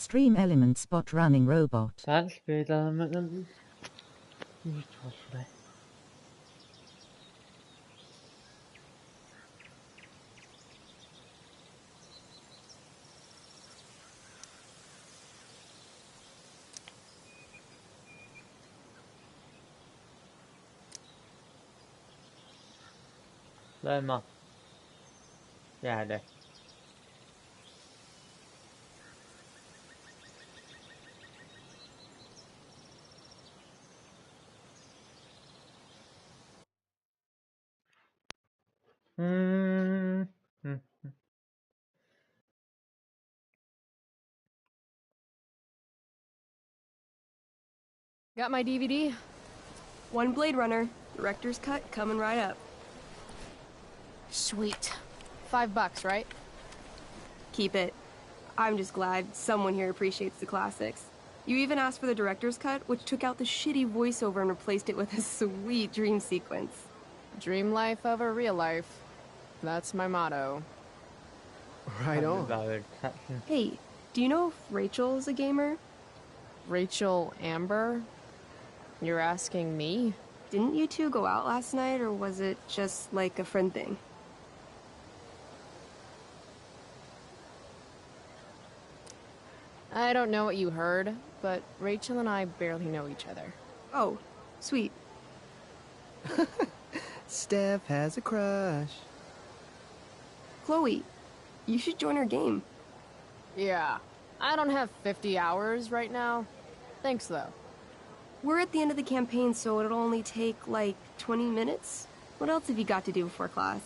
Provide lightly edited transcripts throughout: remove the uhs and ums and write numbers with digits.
Extreme Element Spot Running Robot. That's Speed Element. Lên mà. Dạ đây. Got my DVD? One Blade Runner, director's cut coming right up. Sweet. $5, right? Keep it. I'm just glad someone here appreciates the classics. You even asked for the director's cut, which took out the shitty voiceover and replaced it with a sweet dream sequence. Dream life over real life. That's my motto. Right on. Hey, do you know if Rachel is a gamer? Rachel Amber? You're asking me? Didn't you two go out last night, or was it just like a friend thing? I don't know what you heard, but Rachel and I barely know each other. Oh, sweet. Steph has a crush. Chloe, you should join our game. Yeah, I don't have 50 hours right now. Thanks, though. We're at the end of the campaign, so it'll only take, like, 20 minutes. What else have you got to do before class?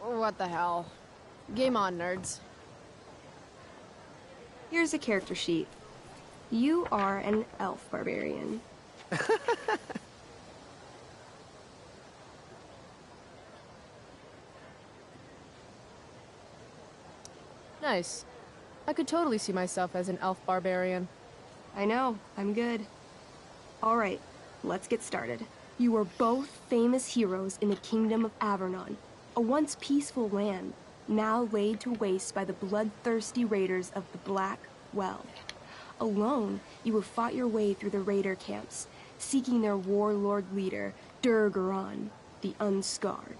What the hell? Game on, nerds. Here's a character sheet. You are an elf barbarian. Nice. I could totally see myself as an elf barbarian. I know, I'm good. Alright, let's get started. You are both famous heroes in the Kingdom of Avernon, a once peaceful land, now laid to waste by the bloodthirsty raiders of the Black Well. Alone, you have fought your way through the raider camps, seeking their warlord leader, Durgaron, the Unscarred.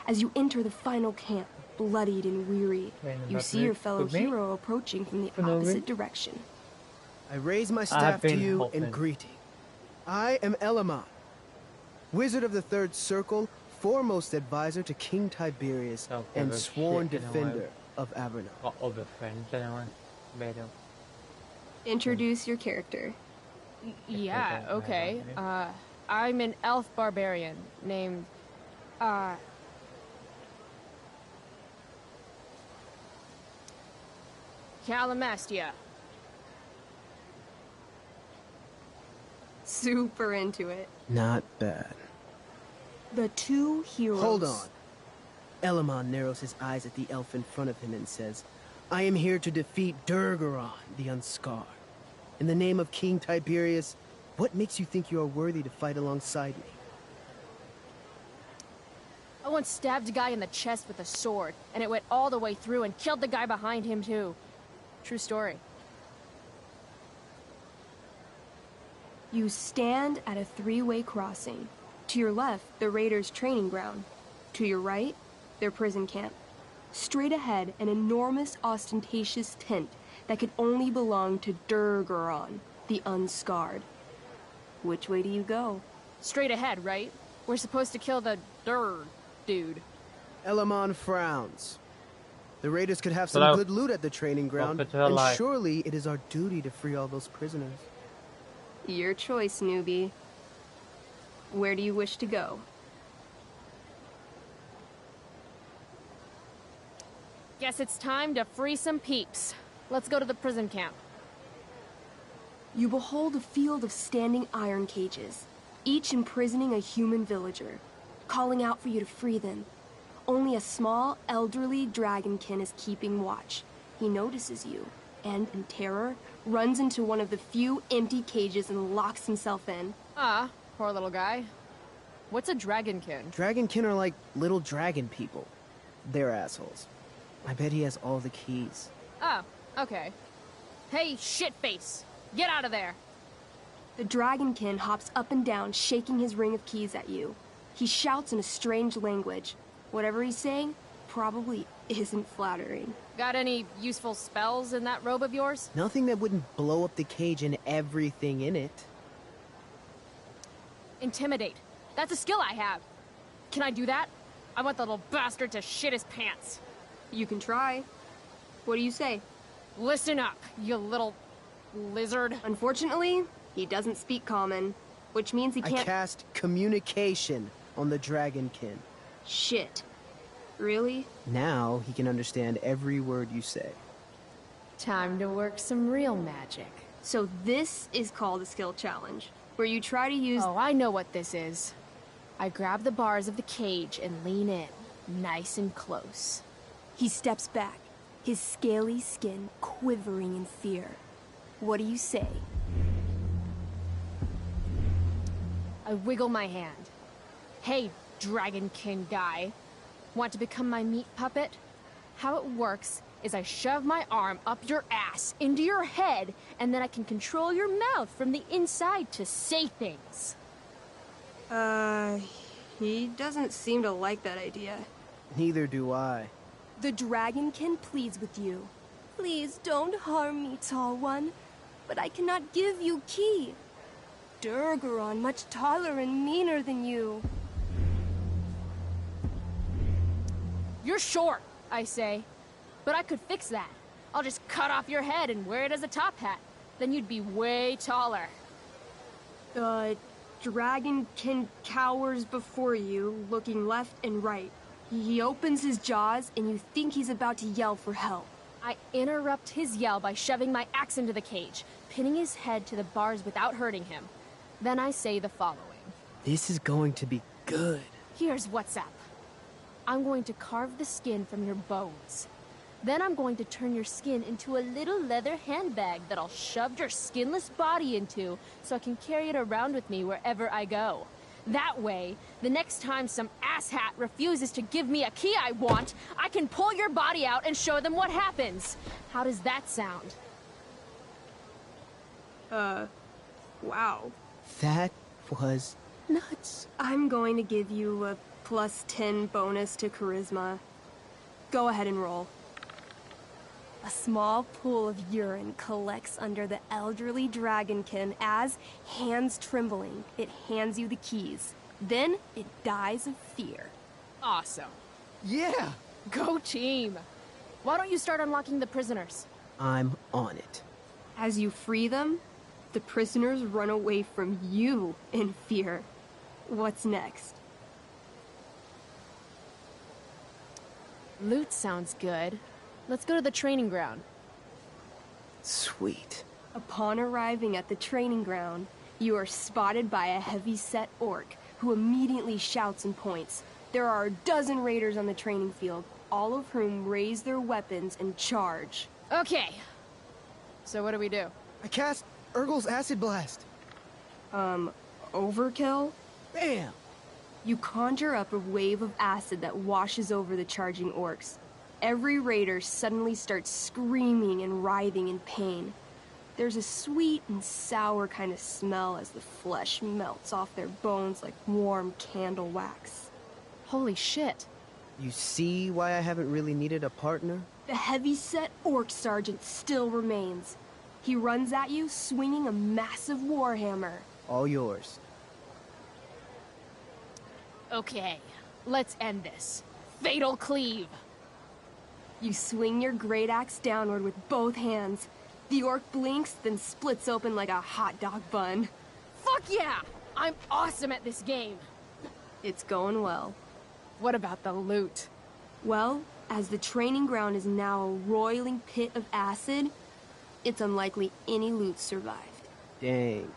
As you enter the final camp, bloodied and weary, you see your fellow hero approaching from the opposite direction. I raise my staff to you in greeting. I am Elamon, Wizard of the Third Circle, foremost advisor to King Tiberius, and sworn defender of Avernon. Introduce your character. Yeah, okay. I'm an elf barbarian named, Calamastia. Super into it. Not bad. The two heroes. Hold on. Elamon narrows his eyes at the elf in front of him and says, I am here to defeat Durgaron, the Unscarred. In the name of King Tiberius, what makes you think you are worthy to fight alongside me? I once stabbed a guy in the chest with a sword, and it went all the way through and killed the guy behind him too. True story. You stand at a three-way crossing. To your left, the raiders' training ground. To your right, their prison camp. Straight ahead, an enormous, ostentatious tent that could only belong to Durgaron, the Unscarred. Which way do you go? Straight ahead, right? We're supposed to kill the dude. Elamon frowns. The raiders could have some good loot at the training ground, and surely it is our duty to free all those prisoners. Your choice, newbie. Where do you wish to go? Guess it's time to free some peeps. Let's go to the prison camp. You behold a field of standing iron cages, each imprisoning a human villager, calling out for you to free them. Only a small, elderly dragonkin is keeping watch. He notices you and in terror, runs into one of the few empty cages and locks himself in. Ah, poor little guy. What's a dragonkin? Dragonkin are like little dragon people. They're assholes. I bet he has all the keys. Oh, okay. Hey, shitface! Get out of there! The dragonkin hops up and down, shaking his ring of keys at you. He shouts in a strange language. Whatever he's saying probably isn't flattering. Got any useful spells in that robe of yours? Nothing that wouldn't blow up the cage and everything in it. Intimidate. That's a skill I have. Can I do that? I want the little bastard to shit his pants. You can try. What do you say? Listen up, you little lizard. Unfortunately, he doesn't speak common, which means he I can't— cast communication on the dragonkin. Shit. Really? Now he can understand every word you say. Time to work some real magic. So this is called a skill challenge, where you try to use— Oh, I know what this is. I grab the bars of the cage and lean in, nice and close. He steps back, his scaly skin quivering in fear. What do you say? I wiggle my hand. Hey, dragonkin guy. Want to become my meat puppet? How it works is I shove my arm up your ass into your head, and then I can control your mouth from the inside to say things. He doesn't seem to like that idea. Neither do I. The dragonkin pleads with you. Please don't harm me, tall one, but I cannot give you key. Durgaron much taller and meaner than you. You're short, I say. But I could fix that. I'll just cut off your head and wear it as a top hat. Then you'd be way taller. Dragonkin cowers before you, looking left and right. He opens his jaws, and you think he's about to yell for help. I interrupt his yell by shoving my axe into the cage, pinning his head to the bars without hurting him. Then I say the following. This is going to be good. Here's what's up. I'm going to carve the skin from your bones. Then I'm going to turn your skin into a little leather handbag that I'll shove your skinless body into so I can carry it around with me wherever I go. That way, the next time some asshat refuses to give me a key I want, I can pull your body out and show them what happens. How does that sound? Wow. That was nuts. I'm going to give you a +10 bonus to charisma. Go ahead and roll. A small pool of urine collects under the elderly dragonkin as, hands trembling, it hands you the keys. Then it dies of fear. Awesome. Yeah! Go team! Why don't you start unlocking the prisoners? I'm on it. As you free them, the prisoners run away from you in fear. What's next? Loot sounds good. Let's go to the training ground. Sweet. Upon arriving at the training ground, you are spotted by a heavy-set orc who immediately shouts and points. There are a dozen raiders on the training field, all of whom raise their weapons and charge. Okay. So what do we do? I cast Urgel's Acid Blast. Overkill? Bam! You conjure up a wave of acid that washes over the charging orcs. Every raider suddenly starts screaming and writhing in pain. There's a sweet and sour kind of smell as the flesh melts off their bones like warm candle wax. Holy shit. You see why I haven't really needed a partner? The heavy-set orc sergeant still remains. He runs at you, swinging a massive warhammer. All yours. Okay, let's end this. Fatal cleave! You swing your great axe downward with both hands. The orc blinks, then splits open like a hot dog bun. Fuck yeah! I'm awesome at this game! It's going well. What about the loot? Well, as the training ground is now a roiling pit of acid, it's unlikely any loot survived. Dang.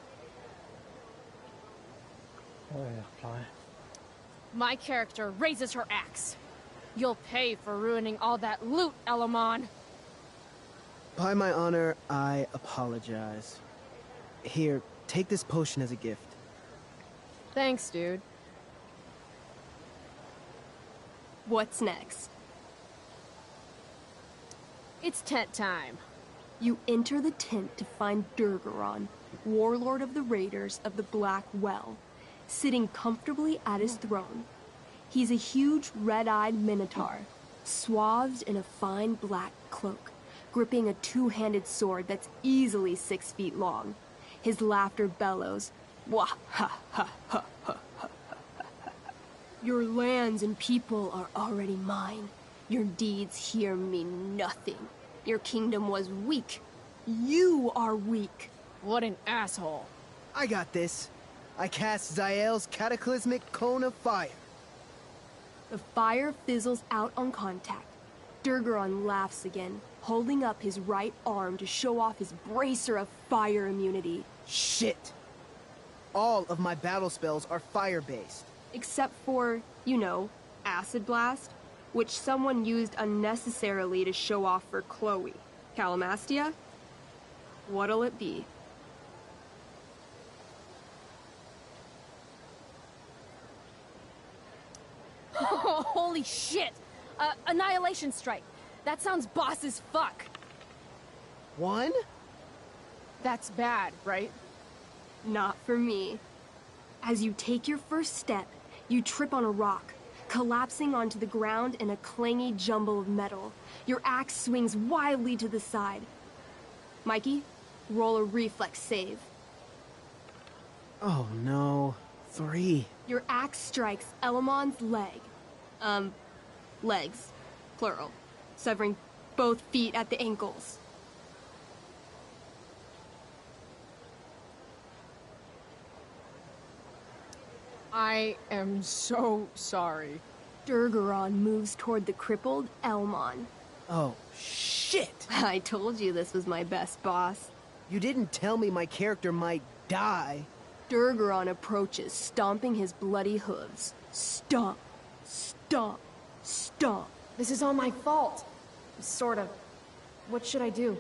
Oh yeah, fly. My character raises her axe. You'll pay for ruining all that loot, Elamon. By my honor, I apologize. Here, take this potion as a gift. Thanks, dude. What's next? It's tent time. You enter the tent to find Durgaron, warlord of the Raiders of the Black Well, sitting comfortably at his throne. He's a huge red-eyed minotaur, swathed in a fine black cloak, gripping a two-handed sword that's easily 6 feet long. His laughter bellows, "Wah ha ha ha ha ha ha. Your lands and people are already mine. Your deeds here mean nothing. Your kingdom was weak. You are weak." What an asshole. I got this. I cast Zael's cataclysmic cone of fire. The fire fizzles out on contact. Durgaron laughs again, holding up his right arm to show off his bracer of fire immunity. Shit! All of my battle spells are fire-based. Except for, you know, Acid Blast, which someone used unnecessarily to show off for Chloe. Calamastia? What'll it be? Holy shit! Annihilation Strike. That sounds boss as fuck. One? That's bad, right? Not for me. As you take your first step, you trip on a rock, collapsing onto the ground in a clangy jumble of metal. Your axe swings wildly to the side. Mikey, roll a reflex save. Oh no. 3. Your axe strikes Elamon's leg. Legs. Plural. Severing both feet at the ankles. I am so sorry. Durgaron moves toward the crippled Elmon. Oh, shit! I told you this was my best boss. You didn't tell me my character might die. Durgaron approaches, stomping his bloody hooves. Stomp, stomp, stomp. This is all my fault. Sort of. What should I do?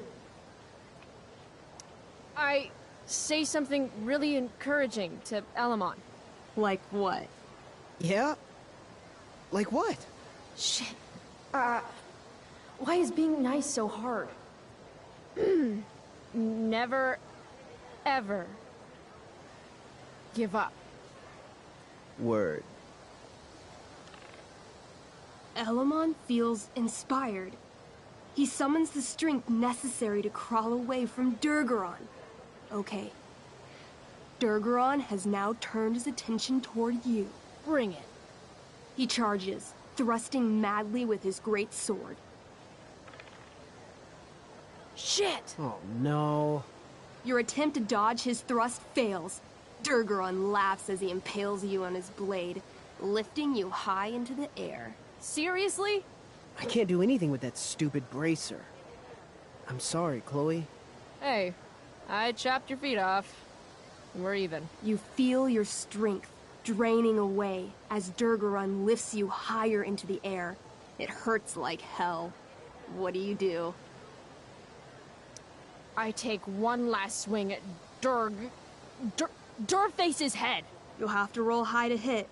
I say something really encouraging to Elamon. Like what? Yeah? Like what? Shit. Why is being nice so hard? Never, ever give up. Word. Elamon feels inspired. He summons the strength necessary to crawl away from Durgaron. Okay. Durgaron has now turned his attention toward you. Bring it. He charges, thrusting madly with his great sword. Shit! Oh no. Your attempt to dodge his thrust fails. Durgaron laughs as he impales you on his blade, lifting you high into the air. Seriously? I can't do anything with that stupid bracer. I'm sorry, Chloe. Hey, I chopped your feet off. We're even. You feel your strength draining away as Durgaron lifts you higher into the air. It hurts like hell. What do? I take one last swing at Durface's head. You'll have to roll high to hit.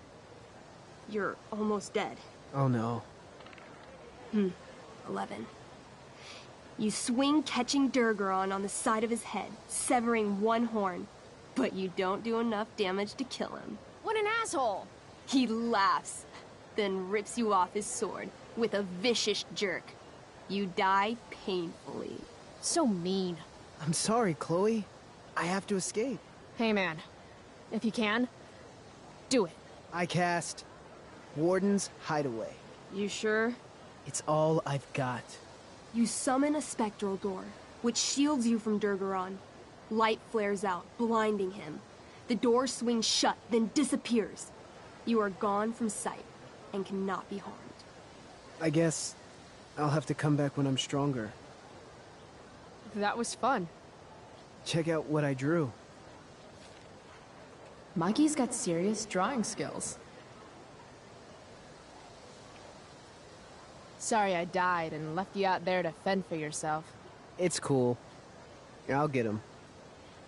You're almost dead. Oh no. 11. You swing, catching Durgaron on the side of his head, severing one horn. But you don't do enough damage to kill him. What an asshole! He laughs, then rips you off his sword with a vicious jerk. You die painfully. So mean. I'm sorry, Chloe. I have to escape. Hey man, if you can, do it. I cast Warden's Hideaway. You sure? It's all I've got. You summon a spectral door, which shields you from Durgaron. Light flares out, blinding him. The door swings shut, then disappears. You are gone from sight and cannot be harmed. I guess I'll have to come back when I'm stronger. That was fun. Check out what I drew. Mikey's got serious drawing skills. Sorry I died and left you out there to fend for yourself. It's cool. I'll get him.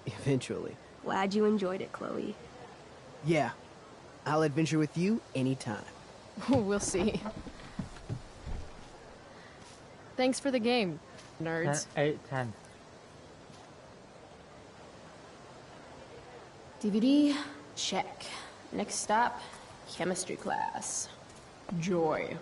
Eventually. Glad you enjoyed it, Chloe. Yeah. I'll adventure with you anytime. We'll see. Thanks for the game, nerds. 8, 10. DVD, check. Next stop, chemistry class. Joy.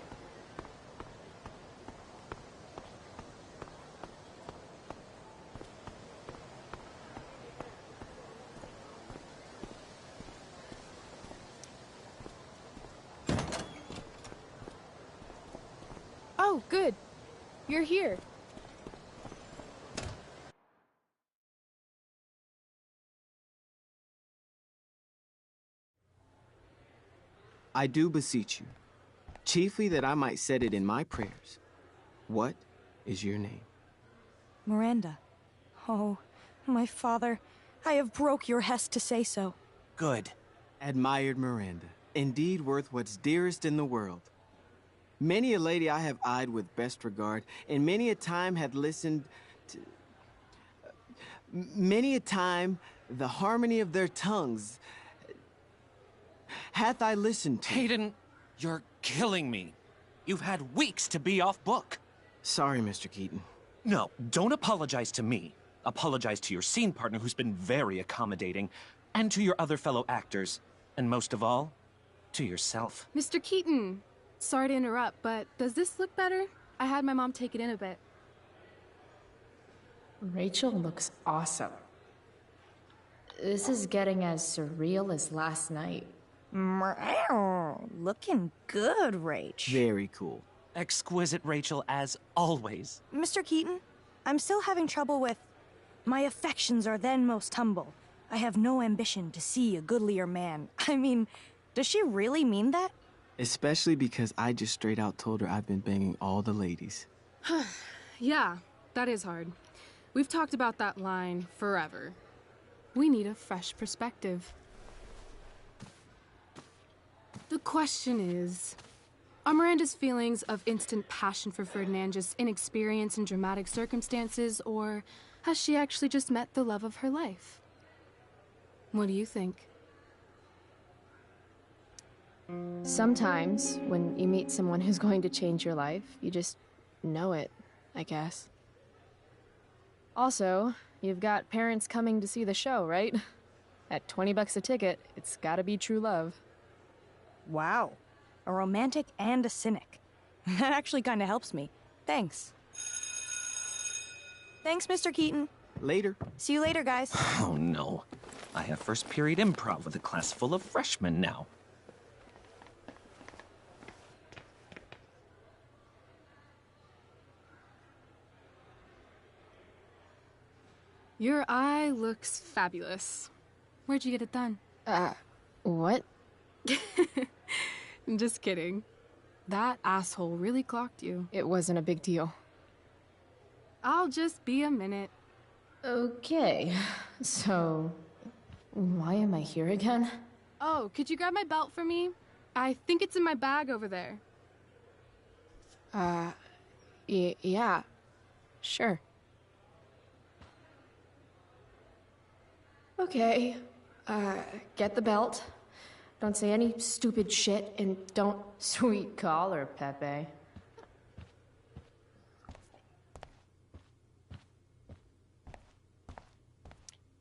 Oh, good. You're here. I do beseech you, chiefly that I might set it in my prayers. What is your name? Miranda. Oh, my father, I have broke your hest to say so. Good. Admired Miranda, indeed worth what's dearest in the world. Many a lady I have eyed with best regard, and many a time had listened to... Many a time the harmony of their tongues hath I listened to. Hayden, you're killing me. You've had weeks to be off book. Sorry, Mr. Keaton. No, don't apologize to me. Apologize to your scene partner who's been very accommodating, and to your other fellow actors, and most of all, to yourself. Mr. Keaton, sorry to interrupt, but does this look better? I had my mom take it in a bit. Rachel looks awesome. This is getting as surreal as last night. Looking good, Rach. Very cool. Exquisite, Rachel, as always. Mr. Keaton, I'm still having trouble with... My affections are then most humble. I have no ambition to see a goodlier man. I mean, does she really mean that? Especially because I just straight out told her I've been banging all the ladies. Yeah, that is hard. We've talked about that line forever. We need a fresh perspective. The question is, are Miranda's feelings of instant passion for Ferdinand just inexperience in dramatic circumstances, or has she actually just met the love of her life? What do you think? Sometimes, when you meet someone who's going to change your life, you just know it, I guess. Also, you've got parents coming to see the show, right? At $20 a ticket, it's gotta be true love. Wow. A romantic and a cynic. That actually kind of helps me. Thanks. Thanks, Mr. Keaton. Later. See you later, guys. Oh no. I have first period improv with a class full of freshmen now. Your eye looks fabulous. Where'd you get it done? What? Just kidding. That asshole really clocked you. It wasn't a big deal. I'll just be a minute. Okay, so why am I here again? Oh, could you grab my belt for me? I think it's in my bag over there. Yeah, sure. Okay, get the belt. Don't say any stupid shit, and don't sweet collar, Pepe.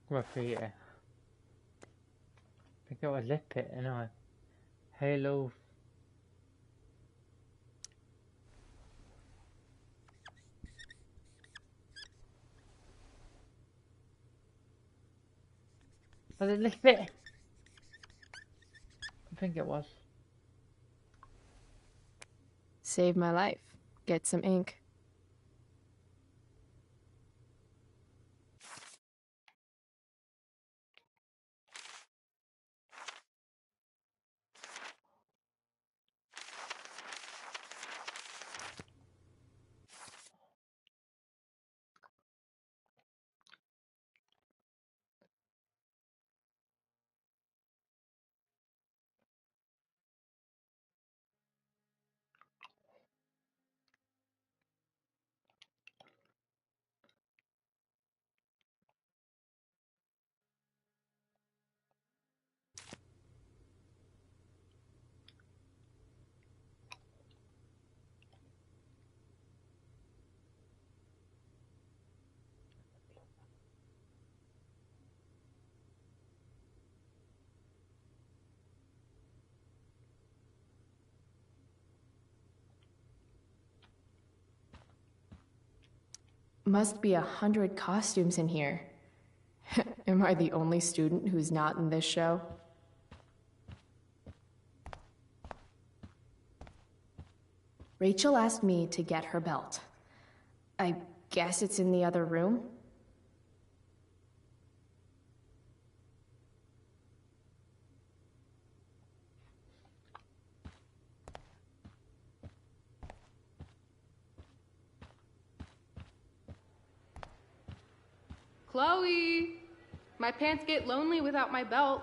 Graffiti. I think it was Lit Pit, anyway. Halo. Was it Lit Pit? I think it was. Save my life. Get some ink. Must be 100 costumes in here. Am I the only student who's not in this show? Rachel asked me to get her belt. I guess it's in the other room? Chloe! My pants get lonely without my belt.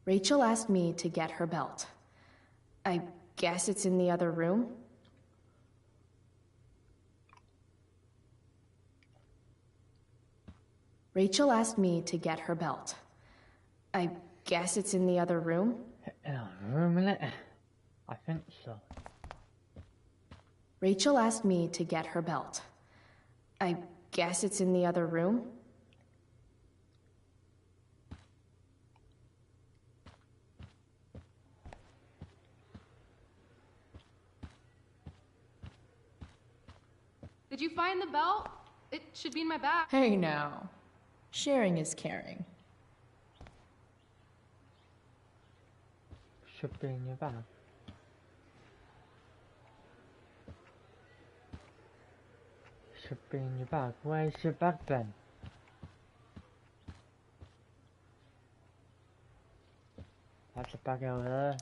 Rachel asked me to get her belt. I guess it's in the other room? Rachel asked me to get her belt. I guess it's in the other room? Room in it? I think so. Rachel asked me to get her belt. I guess it's in the other room? Did you find the belt? It should be in my bag. Hey now. Sharing is caring. Should be in your bag. Should be in your bag. Where's your bag then? That's a bag over there.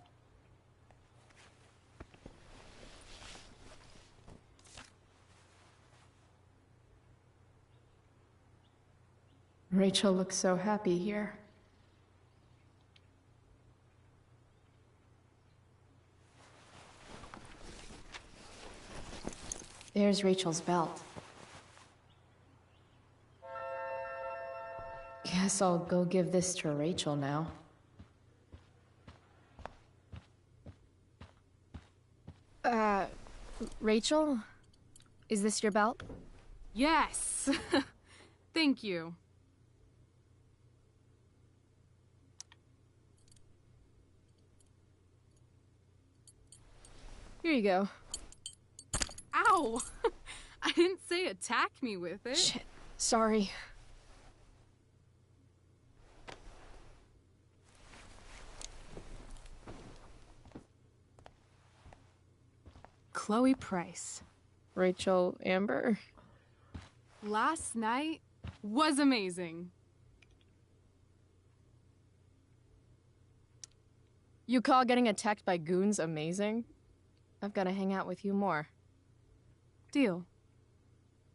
Rachel looks so happy here. There's Rachel's belt. Guess I'll go give this to Rachel now. Rachel? Is this your belt? Yes! Thank you. Here you go. Ow! I didn't say attack me with it. Shit. Sorry. Chloe Price. Rachel Amber? Last night was amazing. You call getting attacked by goons amazing? I've got to hang out with you more. Deal.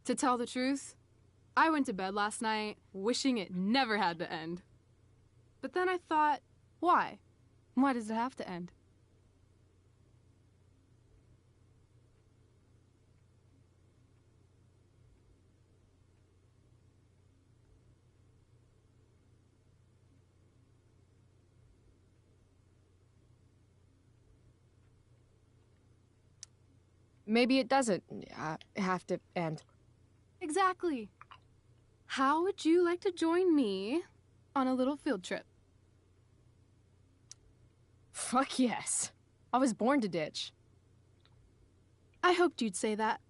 To tell the truth, I went to bed last night wishing it never had to end. But then I thought, why? Why does it have to end? Maybe it doesn't have to end. Exactly. How would you like to join me on a little field trip? Fuck yes. I was born to ditch. I hoped you'd say that.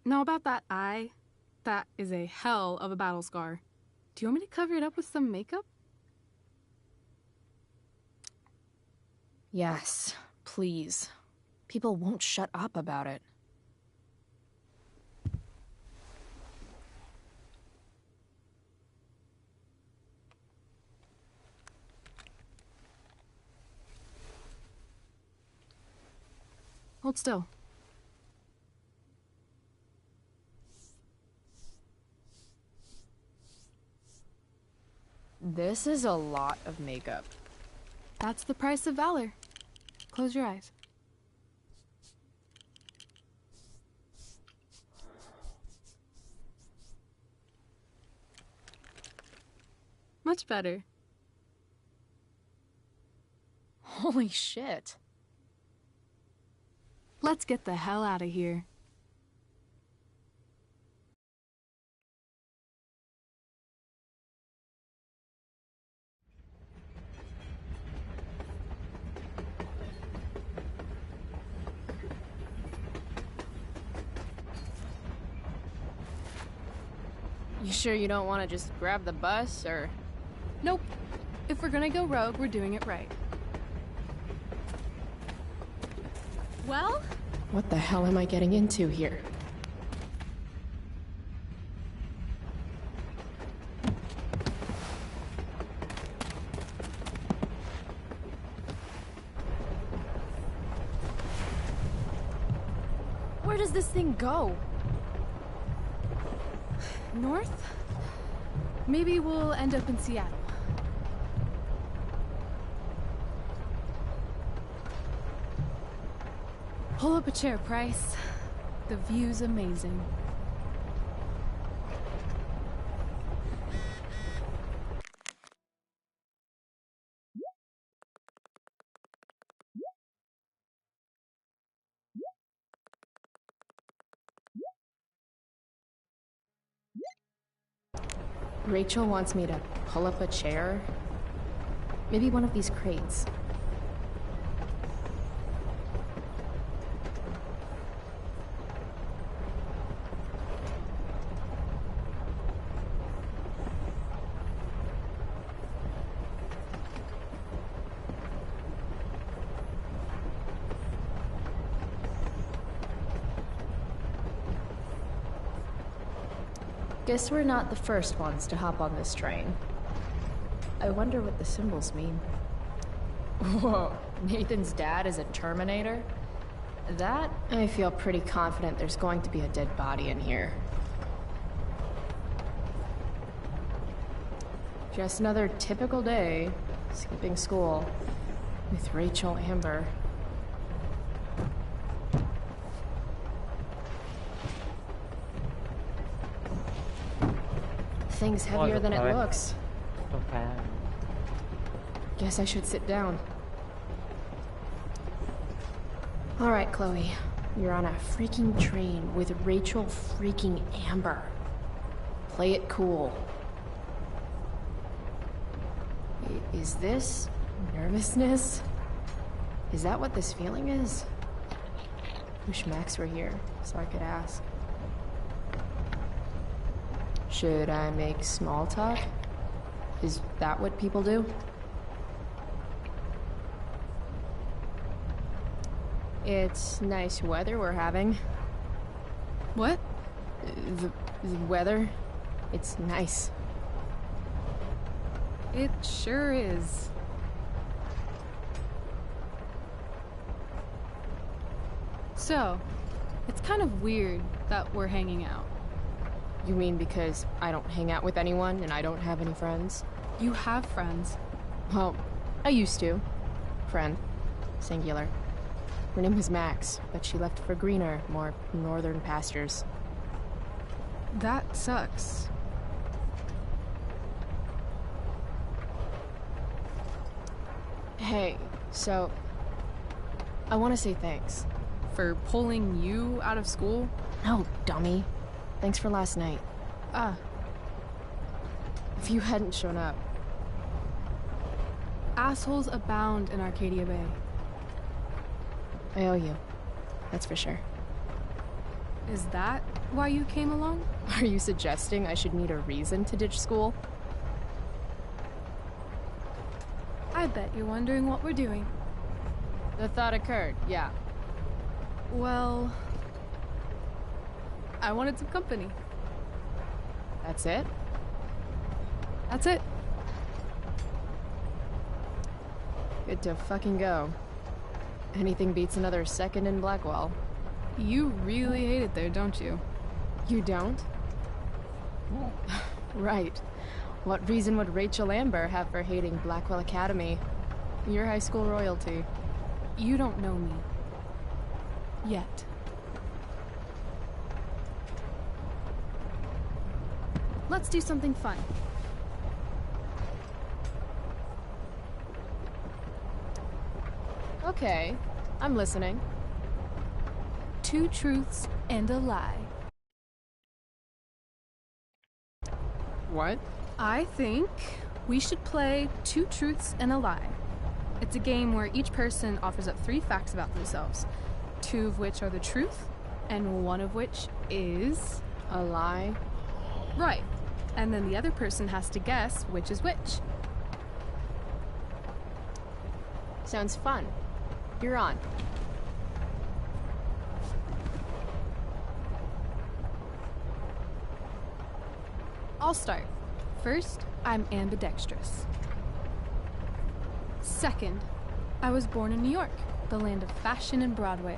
Now about that eye, that is a hell of a battle scar. Do you want me to cover it up with some makeup? Yes, please. People won't shut up about it. Hold still. This is a lot of makeup. That's the price of valor. Close your eyes. Much better. Holy shit. Let's get the hell out of here. You sure you don't want to just grab the bus, or...? Nope. If we're gonna go rogue, we're doing it right. Well? What the hell am I getting into here? Where does this thing go? North? Maybe we'll end up in Seattle. Pull up a chair, Price. The view's amazing. Rachel wants me to pull up a chair. Maybe one of these crates. Guess we're not the first ones to hop on this train. I wonder what the symbols mean. Whoa, Nathan's dad is a Terminator? That, I feel pretty confident there's going to be a dead body in here. Just another typical day, skipping school, with Rachel Amber. Thing's heavier than it looks. Okay. Guess I should sit down. All right, Chloe. You're on a freaking train with Rachel freaking Amber. Play it cool. Is this nervousness? Is that what this feeling is? Wish Max were here so I could ask. Should I make small talk? Is that what people do? It's nice weather we're having. What? The weather. It's nice. It sure is. So, it's kind of weird that we're hanging out. You mean because I don't hang out with anyone and I don't have any friends? You have friends. Well, I used to. Friend. Singular. Her name was Max, but she left for greener, more northern pastures. That sucks. Hey, so... I want to say thanks. For pulling you out of school? No, dummy. Thanks for last night. If you hadn't shown up... Assholes abound in Arcadia Bay. I owe you. That's for sure. Is that why you came along? Are you suggesting I should need a reason to ditch school? I bet you're wondering what we're doing. The thought occurred, yeah. Well... I wanted some company. That's it? That's it. Good to fucking go. Anything beats another second in Blackwell. You really hate it there, don't you? You don't? Right. What reason would Rachel Amber have for hating Blackwell Academy? Your high school royalty. You don't know me. Yet. Let's do something fun. Okay, I'm listening. 2 truths and a lie. What? I think we should play 2 truths and a lie. It's a game where each person offers up 3 facts about themselves, 2 of which are the truth, and 1 of which is A lie? right. And then the other person has to guess which is which. Sounds fun. You're on. I'll start. First, I'm ambidextrous. Second, I was born in New York, the land of fashion and Broadway,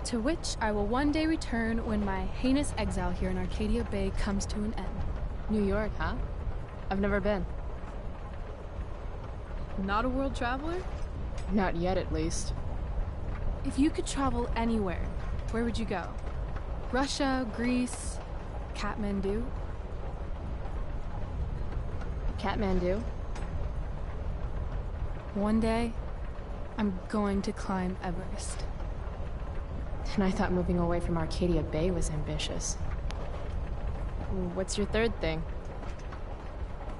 to which I will one day return when my heinous exile here in Arcadia Bay comes to an end. New York, huh? I've never been. Not a world traveler? Not yet, at least. If you could travel anywhere, where would you go? Russia, Greece, Kathmandu? Kathmandu? One day, I'm going to climb Everest. And I thought moving away from Arcadia Bay was ambitious. What's your third thing?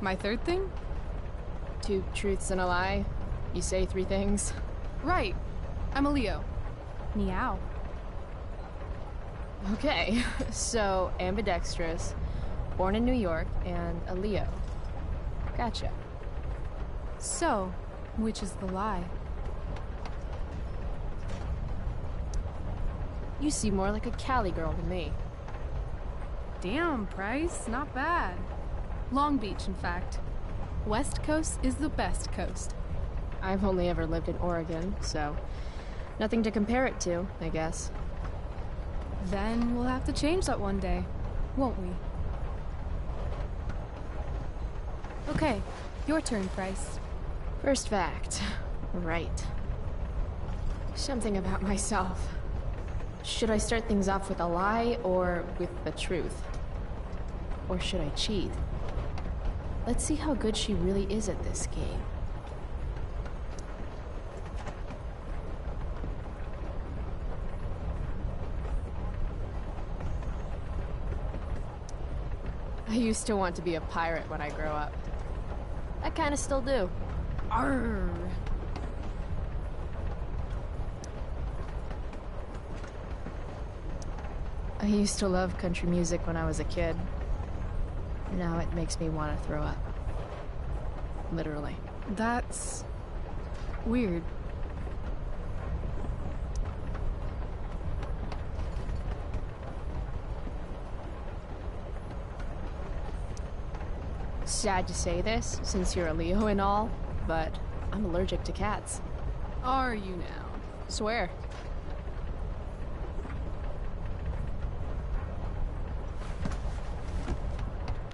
My third thing? 2 truths and a lie? You say 3 things? Right. I'm a Leo. Meow. Okay, so ambidextrous, born in New York, and a Leo. Gotcha. So, which is the lie? You seem more like a Cali girl to me. Damn, Price, not bad. Long Beach, in fact. West Coast is the best coast. I've only ever lived in Oregon, so nothing to compare it to, I guess. Then we'll have to change that one day, won't we? Okay, your turn, Price. First fact. Right. Something about myself. Should I start things off with a lie or with the truth? Or should I cheat? Let's see how good she really is at this game. I used to want to be a pirate when I grow up. I kinda still do. Arr! I used to love country music when I was a kid. Now it makes me want to throw up. Literally. That's weird. Sad to say this, since you're a Leo and all, but I'm allergic to cats. Are you now? Swear.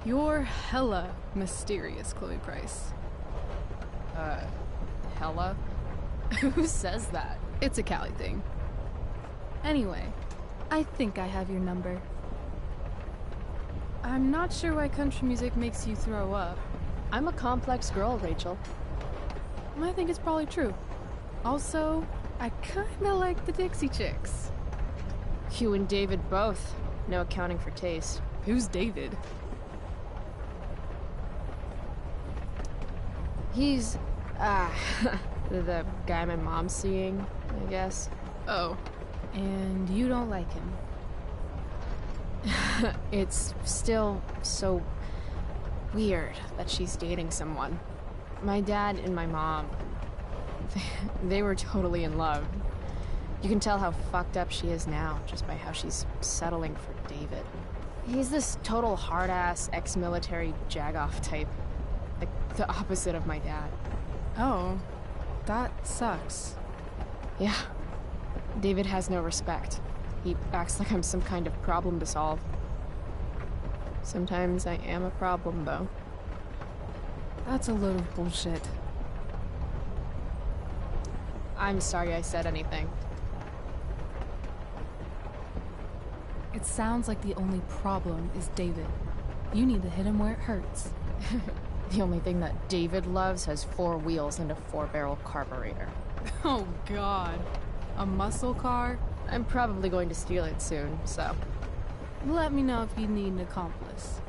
You're hella mysterious, Chloe Price. Hella? Who says that? It's a Cali thing. Anyway, I think I have your number. I'm not sure why country music makes you throw up. I'm a complex girl, Rachel. I think it's probably true. Also, I kinda like the Dixie Chicks. You and David both. No accounting for taste. Who's David? He's, the guy my mom's seeing, I guess. Oh, and you don't like him? It's still so weird that she's dating someone. My dad and my mom, they were totally in love. You can tell how fucked up she is now just by how she's settling for David. He's this total hard-ass, ex-military jagoff type. Like, the opposite of my dad. Oh, that sucks. Yeah. David has no respect. He acts like I'm some kind of problem to solve. Sometimes I am a problem, though. That's a load of bullshit. I'm sorry I said anything. It sounds like the only problem is David. You need to hit him where it hurts. The only thing that David loves has 4 wheels and a 4-barrel carburetor. Oh god. A muscle car? I'm probably going to steal it soon, so... Let me know if you need an accomplice.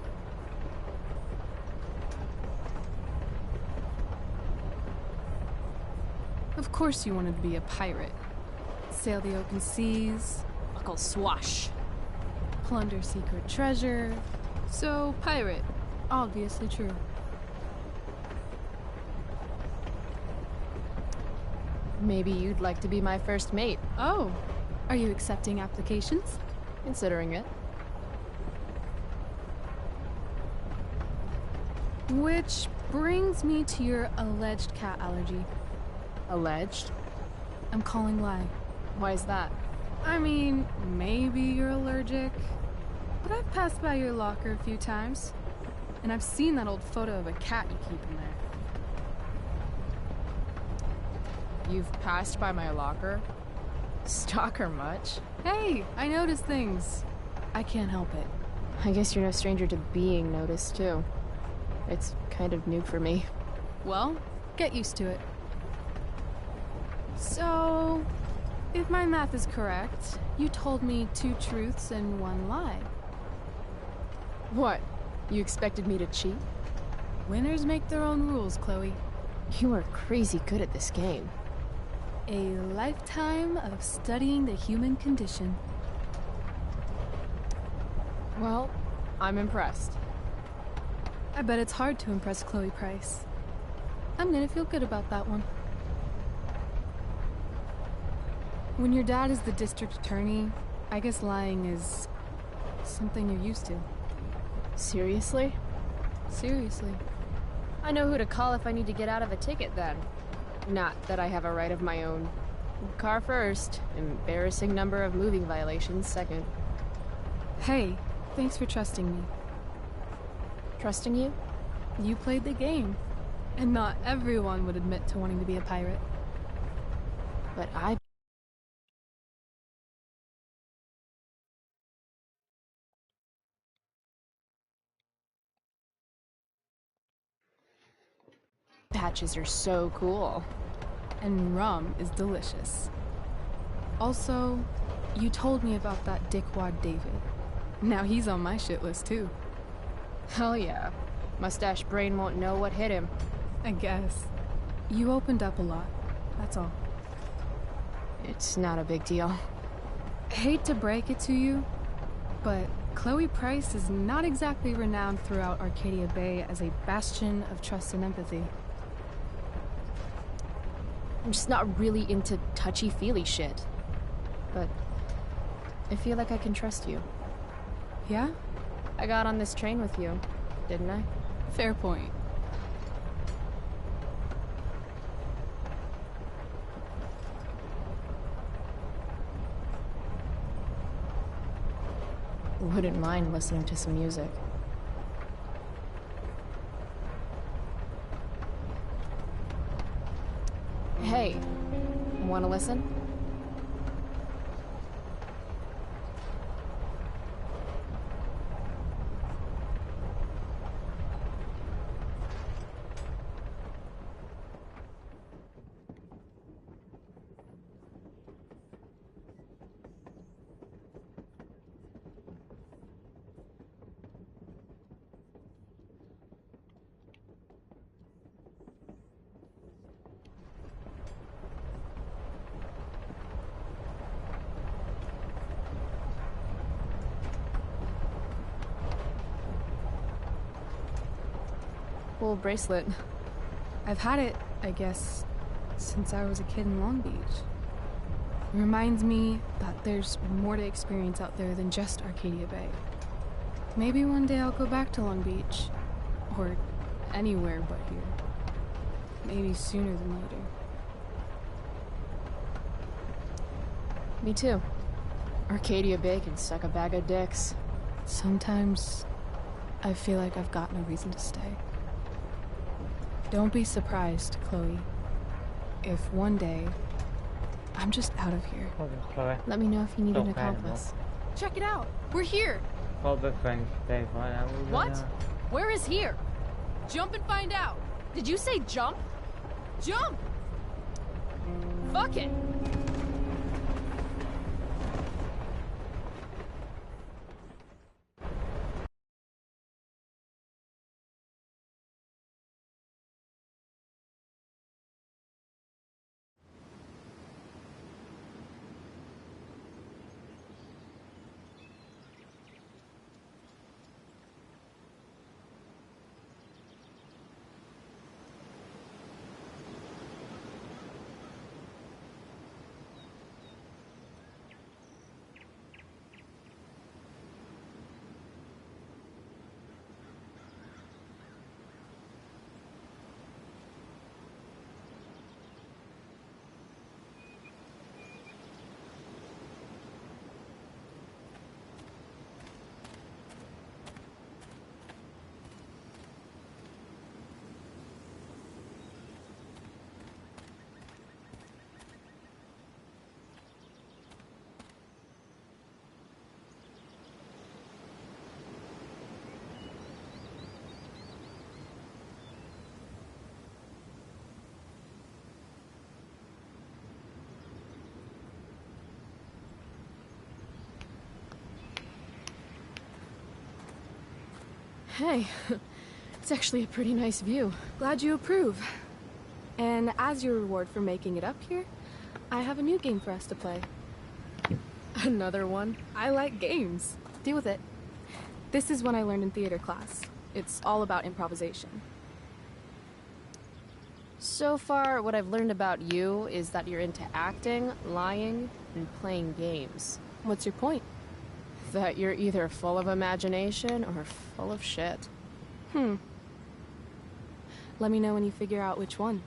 Of course you wanted to be a pirate. Sail the open seas, Buckle swash. plunder secret treasure. So, pirate. Obviously true. Maybe you'd like to be my first mate, Oh, are you accepting applications? considering it. Which brings me to your alleged cat allergy. Alleged? I'm calling lie. Why is that? I mean, maybe you're allergic, but I've passed by your locker a few times, and I've seen that old photo of a cat you keep in there. You've passed by my locker? Stalker much? Hey, I notice things. I can't help it. I guess you're no stranger to being noticed, too. It's kind of new for me. Well, get used to it. So, if my math is correct, you told me 2 truths and 1 lie. What? You expected me to cheat? Winners make their own rules, Chloe. You are crazy good at this game. A lifetime of studying the human condition. Well, I'm impressed. I bet it's hard to impress Chloe Price. I'm gonna feel good about that one. When your dad is the district attorney, I guess lying is something you're used to. Seriously? Seriously. I know who to call if I need to get out of a ticket then. Not that I have a right of my own. Car first, embarrassing number of moving violations second. Hey, thanks for trusting me. Trusting you? You played the game. And not everyone would admit to wanting to be a pirate. But I... Patches are so cool. And rum is delicious. Also, you told me about that dickwad David. Now he's on my shit list too. Hell yeah. Mustache brain won't know what hit him. I guess. You opened up a lot, that's all. It's not a big deal. Hate to break it to you, but Chloe Price is not exactly renowned throughout Arcadia Bay as a bastion of trust and empathy. I'm just not really into touchy-feely shit. But I feel like I can trust you. Yeah? I got on this train with you, didn't I? Fair point. Wouldn't mind listening to some music. Hey, wanna listen? Cool bracelet. I've had it, I guess, since I was a kid in Long Beach. It reminds me that there's more to experience out there than just Arcadia Bay. Maybe one day I'll go back to Long Beach. Or anywhere but here. Maybe sooner than later. Me too. Arcadia Bay can suck a bag of dicks. Sometimes I feel like I've got no reason to stay. Don't be surprised, Chloe, if one day I'm just out of here. Joder, Chloe. Let me know if you need an Okay, accomplice. Check it out! We're here! All the friends stay forever. What? Where is here? Jump and find out. Did you say jump? Jump! Fuck it! Hey, it's actually a pretty nice view. Glad you approve. And as your reward for making it up here, I have a new game for us to play. Another one? I like games. Deal with it. This is one I learned in theater class. It's all about improvisation. So far, what I've learned about you is that you're into acting, lying, and playing games. What's your point? That you're either full of imagination or full of shit. Let me know when you figure out which one.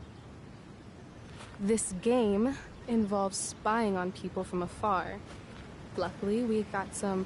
This game involves spying on people from afar. Luckily, we got some